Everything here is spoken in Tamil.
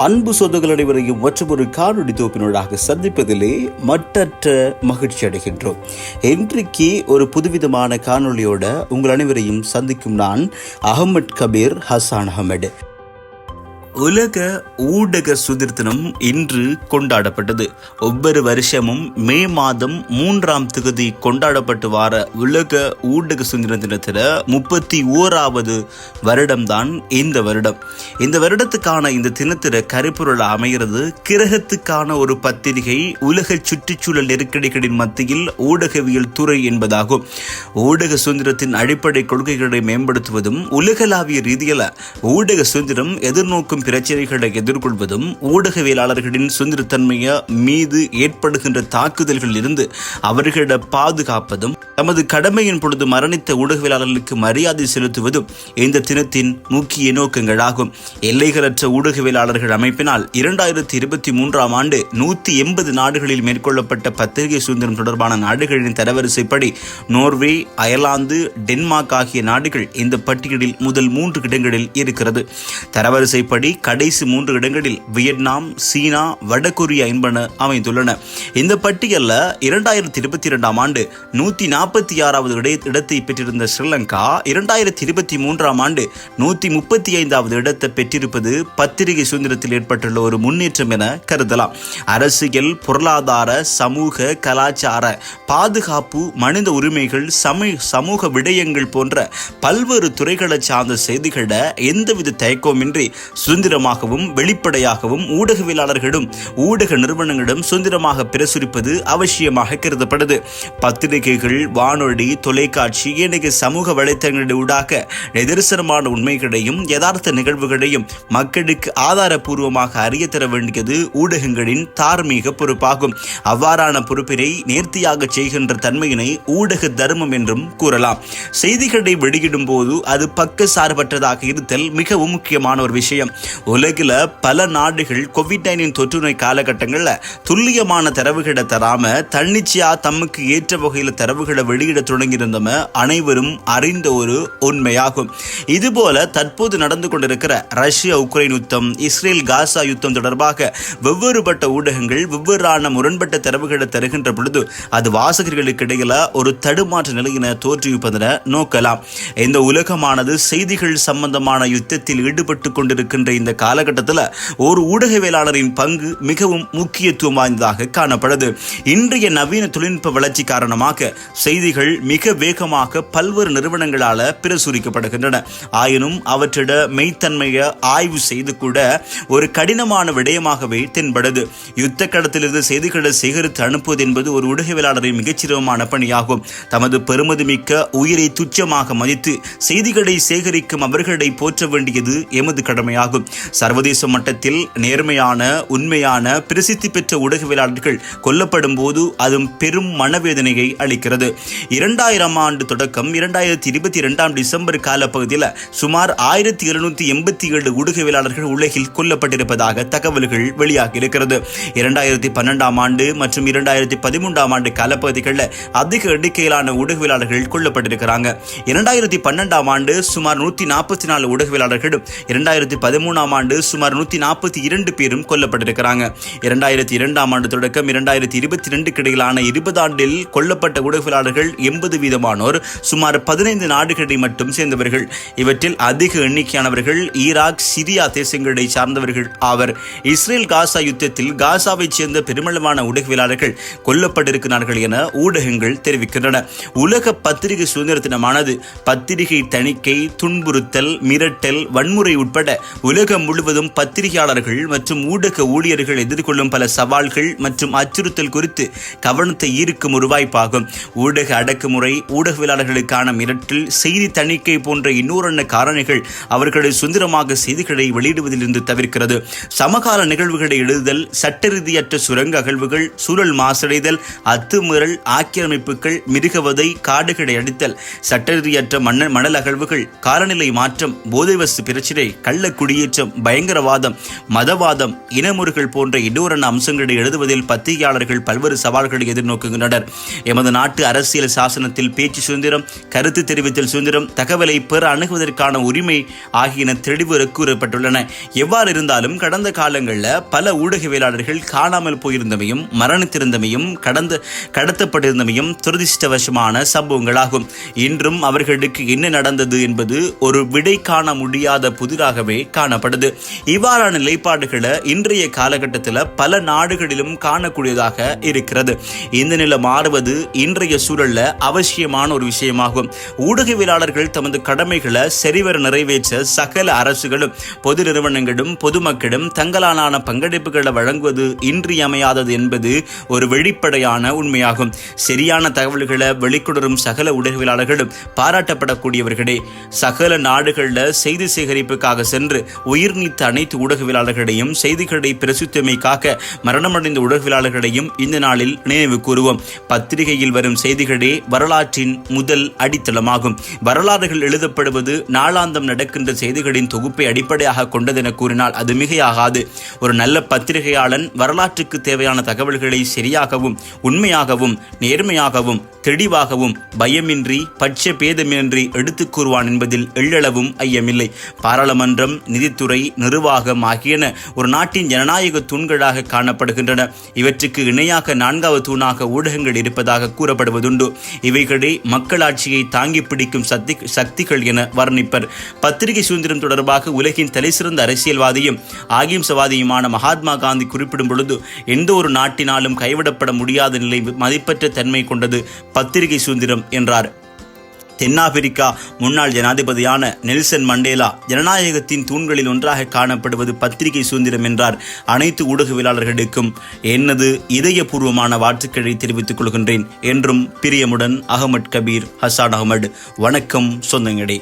அன்பு சொந்தங்கள் அனைவரையும் மற்றொரு காணொலி தொகுப்பினூடாக சந்திப்பதிலே மட்டற்ற மகிழ்ச்சி அடைகின்றோம். இன்றைக்கு ஒரு புதுவிதமான காணொலியோட உங்கள் அனைவரையும் சந்திக்கும் நான் அகமட் கபீர் ஹசான் அகமட். உலக ஊடக சுதந்திர தினம் இன்று கொண்டாடப்பட்டது. ஒவ்வொரு வருஷமும் மே மாதம் 3ஆம் தேதி கொண்டாடப்பட்டு வார உலக ஊடக சுதந்திர தினத்தில் 31வது வருடம்தான் இந்த வருடம். இந்த வருடத்துக்கான இந்த தினத்தில கருப்பொருள் அமைகிறது கிரகத்துக்கான ஒரு பத்திரிகை உலக சுற்றுச்சூழல் நெருக்கடிகளின் மத்தியில் ஊடகவியல் துறை என்பதாகும். ஊடக சுதந்திரத்தின் அடிப்படை கொள்கைகளை மேம்படுத்துவதும் உலகளாவிய ரீதியில் ஊடக சுதந்திரம் எதிர்நோக்கும் பிரச்சனைகளை எதிர்கொள்வதும் ஊடகவியலாளர்களின் சுதந்திரத்தன்மைய மீது ஏற்படுகின்ற தாக்குதல்களில் இருந்து அவர்களை பாதுகாப்பதும் தமது கடமையின் பொழுது மரணித்த ஊடகவியலாளர்களுக்கு மரியாதை செலுத்துவதும் இந்த தினத்தின் முக்கிய நோக்கங்களாகும். எல்லைகளற்ற ஊடகவியலாளர்கள் அமைப்பினால் 2023ஆம் ஆண்டு 180 நாடுகளில் மேற்கொள்ளப்பட்ட பத்திரிகை சுதந்திரம் தொடர்பான நாடுகளின் தரவரிசைப்படி நோர்வே, அயர்லாந்து, டென்மார்க் ஆகிய நாடுகள் இந்த பட்டியலில் முதல் 3 இடங்களில் இருக்கிறது. தரவரிசைப்படி கடைசி 3 இடங்களில் வியட்நாம், சீனா, வடகொரியா என்பன அமைந்துள்ளன. இந்த பட்டியலில் 2022ஆம் ஆண்டு 146வது இடத்தை பெற்றிருந்த ஸ்ரீலங்கா 2023ஆம் ஆண்டு 135வது இடத்தை பெற்றிருப்பது பத்திரிகை சுதந்திரத்தில் ஏற்பட்டுள்ள ஒரு முன்னேற்றம் என கருதலாம். அரசியல், பொருளாதார, சமூக, கலாச்சார, பாதுகாப்பு, மனித உரிமைகள், சமூக விடயங்கள் போன்ற பல்வேறு துறைகளை சார்ந்த செய்திகளை எந்தவித தயக்கமின்றி சுதந்திரமாகவும் வெளிப்படையாகவும் ஊடகவியலாளர்களும் ஊடக நிறுவனங்களிடம் சுதந்திரமாக பிரசுரிப்பது அவசியமாக கருதப்படுது. பத்திரிகைகள், வானொலி, தொலைக்காட்சி, ஏனைய சமூக வலைத்தளங்களூடாக நிதர்சனமான உண்மைகளையும் யதார்த்த நிகழ்வுகளையும் மக்களுக்கு ஆதாரபூர்வமாக அறிய தர வேண்டியது ஊடகங்களின் தார்மீக பொறுப்பாகும். அவ்வாறான பொறுப்பினை நேர்த்தியாக செய்கின்ற தன்மையினை ஊடக தர்மம் என்றும் கூறலாம். செய்திகளை வெளியிடும் போது அது பக்க சார்பற்றதாக இருத்தல் மிகவும் முக்கியமான ஒரு விஷயம். உலகில் பல நாடுகள் கோவிட்-19 தொற்று நோய் காலகட்டங்களில் துல்லியமான தரவுகளை தராம தன்னிச்சையா தமக்கு ஏற்ற வகையில் தரவுகளை வெளியிட தொடங்கியிருந்தம அனைவரும் அறிந்த ஒரு உண்மையாகும். இதுபோல தற்போது நடந்து கொண்டிருக்கிற ரஷ்யா உக்ரைன் யுத்தம், இஸ்ரேல் காசா யுத்தம் தொடர்பாக வெவ்வேறுபட்ட ஊடகங்கள் வெவ்வேறான முரண்பட்ட தரவுகளை தருகின்ற பொழுது அது வாசகர்களுக்கு இடையில ஒரு தடுமாற்ற நிலையின தோற்றுவிப்பதென நோக்கலாம். இந்த உலகமானது செய்திகள் சம்பந்தமான யுத்தத்தில் ஈடுபட்டு கொண்டிருக்கின்ற இந்த காலகட்டத்தில் ஒரு ஊடகவியலாளரின் பங்கு மிகவும் முக்கியத்துவம் வாய்ந்ததாக காணப்படுது. இன்றைய நவீன தொழில்நுட்ப வளர்ச்சி காரணமாக செய்திகள் மிக வேகமாக பல்வேறு நிறுவனங்களால் பிரசுரிக்கப்படுகின்றன. ஆயினும் அவற்றிட மெய்த்தன்மையை ஆய்வு செய்து கூட ஒரு கடினமான விடயமாகவே தென்படுது. யுத்த களத்திலிருந்து செய்திகளை சேகரித்து அனுப்புவது என்பது ஒரு ஊடகவியலாளரின் மிகச்சிரமமான பணியாகும். தமது பெருமதிமிக்க உயிரை துச்சமாக மதித்து செய்திகளை சேகரிக்கும் அவர்களை போற்ற வேண்டியது எமது கடமையாகும். சர்வதேச மட்டத்தில் நேர்மையான, உண்மையான, பிரசித்தி பெற்ற ஊடகவியலாளர்கள் கொல்லப்படும் போது அதுவும் பெரும் மனவேதனையை அளிக்கிறது. 2000ஆம் ஆண்டு தொடக்கம் 2022ஆம் டிசம்பர் காலப்பகுதியில் சுமார் 1787 ஊடகவியலாளர்கள் உலகில் கொல்லப்பட்டிருப்பதாக தகவல்கள் வெளியாகி இருக்கிறது. 2012ஆம் ஆண்டு மற்றும் 2013ஆம் ஆண்டு காலப்பகுதிகளில் அதிக எண்ணிக்கையிலான ஊடகவியலாளர்கள் கொல்லப்பட்டிருக்கிறாங்க. 2012ஆம் ஆண்டு சுமார் 144 ஊடகவியலாளர்களும் 2013ஆம் ஆண்டு சுமார் 142 பேரும் கொல்லப்பட்டிருக்கிறாங்க. 2002ஆம் ஆண்டு தொடக்கம் 2022 இடையிலான 20 ஆண்டில் கொல்லப்பட்ட ஊடகவியலாளர்கள் 80% சுமார் 15 நாடுகளை மட்டும் சேர்ந்தவர்கள். இவற்றில் அதிக எண்ணிக்கையானவர்கள் ஈராக், சிரியா தேசங்களை சார்ந்தவர்கள் ஆவர். இஸ்ரேல் காசா யுத்தத்தில் காசாவைச் சேர்ந்த பெருமளவான ஊடகவியலாளர்கள் கொல்லப்பட்டிருக்கிறார்கள் என ஊடகங்கள் தெரிவிக்கின்றன. உலக பத்திரிகை சுதந்திர தினமானது பத்திரிகை தணிக்கை, துன்புறுத்தல், மிரட்டல், வன்முறை உட்பட உலகம் முழுவதும் பத்திரிகையாளர்கள் மற்றும் ஊடக ஊழியர்கள் எதிர்கொள்ளும் பல சவால்கள் மற்றும் அச்சுறுத்தல் குறித்து கவனத்தை ஈர்க்கும் ஒரு வாய்ப்பாகும். ஊடக அடக்குமுறை, ஊடகவியலாளர்களுக்கான மிரட்டல், செய்தி தணிக்கை போன்ற இன்னொரு காரணிகள் அவர்களை சுதந்திரமாக செய்திகளை வெளியிடுவதிலிருந்து தவிர்க்கிறது. சமகால நிகழ்வுகளை எழுதுதல், சட்ட ரீதியற்ற சுரங்க அகழ்வுகள், சூழல் மாசடைதல், அத்துமீறல், ஆக்கிரமிப்புகள், மிருகவதை, காடுகளை அடித்தல், சட்ட ரீதியற்ற மணல் அகழ்வுகள், காலநிலை மாற்றம், போதைவசு பிரச்சினை, கள்ள குடியேற்றம் குற்றம், பயங்கரவாதம், மதவாதம், இனமுறுகள் போன்ற இடூரான அம்சங்களை எழுதுவதில் பத்திரிகையாளர்கள் பல்வேறு சவால்களை எதிர்நோக்குகின்றனர். எமது நாட்டு அரசியல் சாசனத்தில் பேச்சு சுதந்திரம், கருத்து தெரிவித்தல் சுதந்திரம், தகவலை பெற அணுகுவதற்கான உரிமை ஆகியன தெளிவு கூறப்பட்டுள்ளன. எவ்வாறு இருந்தாலும் கடந்த காலங்களில் பல ஊடகவியலாளர்கள் காணாமல் போயிருந்தமையும், மரணித்திருந்தமையும், கடத்தப்பட்டிருந்தமையும் துரதிர்ஷ்டவசமான சம்பவங்களாகும். இன்றும் அவர்களுக்கு என்ன நடந்தது என்பது ஒரு விடை காண முடியாத புதிராகவே காணப்படுது. இவ்வாறான நிலைப்பாடுகளை இன்றைய காலகட்டத்தில் பல நாடுகளிலும் காணக்கூடியதாக இருக்கிறது. இந்த நிலை மாறுவது இன்றைய சூழல்ல அவசியமான ஒரு விஷயமாகும். ஊடகவியலாளர்கள் தமது கடமைகளை சரிவர நிறைவேற்ற சகல அரசுகளும், பொது நிறுவனங்களும், பொதுமக்களும் தங்களான பங்களிப்புகளை வழங்குவது இன்றியமையாதது என்பது ஒரு வெளிப்படையான உண்மையாகும். சரியான தகவல்களை வெளிக்கொணரும் சகல ஊடகவியலாளர்களும் பாராட்டப்படக்கூடியவர்களே. சகல நாடுகளில் செய்தி சேகரிப்புக்காக சென்று உயிர் நீத்த அனைத்து ஊடகவியலாளர்களையும், செய்திகளை பிரசுத்தமைக்காக மரணமடைந்த ஊடகவியலாளர்களையும் இந்த நாளில் நினைவு கூறுவோம். பத்திரிகையில் வரும் செய்திகளே வரலாற்றின் முதல் அடித்தளமாகும். வரலாறுகள் எழுதப்படுவது நாளாந்தம் நடக்கின்ற செய்திகளின் தொகுப்பை அடிப்படையாக கொண்டதென கூறினால் அது மிகையாகாது. ஒரு நல்ல பத்திரிகையாளன் வரலாற்றுக்கு தேவையான தகவல்களை சரியாகவும், உண்மையாகவும், நேர்மையாகவும், தெளிவாகவும், பயமின்றி, பட்ச பேதமின்றி எடுத்துக் கூறுவான் என்பதில் எள்ளளவும் ஐயமில்லை. பாராளுமன்றம், நிதித்துறை, நிர்வாகம் ஆகியன ஒரு நாட்டின் ஜனநாயக தூண்களாக காணப்படுகின்றன. இவற்றுக்கு இணையாக 4வது தூணாக ஊடகங்கள் இருப்பதாக கூறப்படுவதுண்டு. இவைகளே மக்களாட்சியை தாங்கி பிடிக்கும் சக்திகள் என வர்ணிப்பர். பத்திரிகை சுதந்திரம் தொடர்பாக உலகின் தலைசிறந்த அரசியல்வாதியும் அகிம்சவாதியுமான மகாத்மா காந்தி குறிப்பிடும் பொழுது, எந்த ஒரு நாட்டினாலும் கைவிடப்பட முடியாத நிலை, மதிப்பற்ற தன்மை கொண்டது பத்திரிகை சுதந்திரம் என்றார். தென்னாப்பிரிக்கா முன்னாள் ஜனாதிபதியான நெல்சன் மண்டேலா ஜனநாயகத்தின் தூண்களில் ஒன்றாக காணப்படுவது பத்திரிகை சுதந்திரம் என்றார். அனைத்து ஊடகவியலாளர்களுக்கும் எனது இதயபூர்வமான வாழ்த்துக்களை தெரிவித்துக் கொள்கின்றேன். என்றும் பிரியமுடன் அகமட் கபீர் ஹசான் அகமட். வணக்கம் சொந்தங்களே.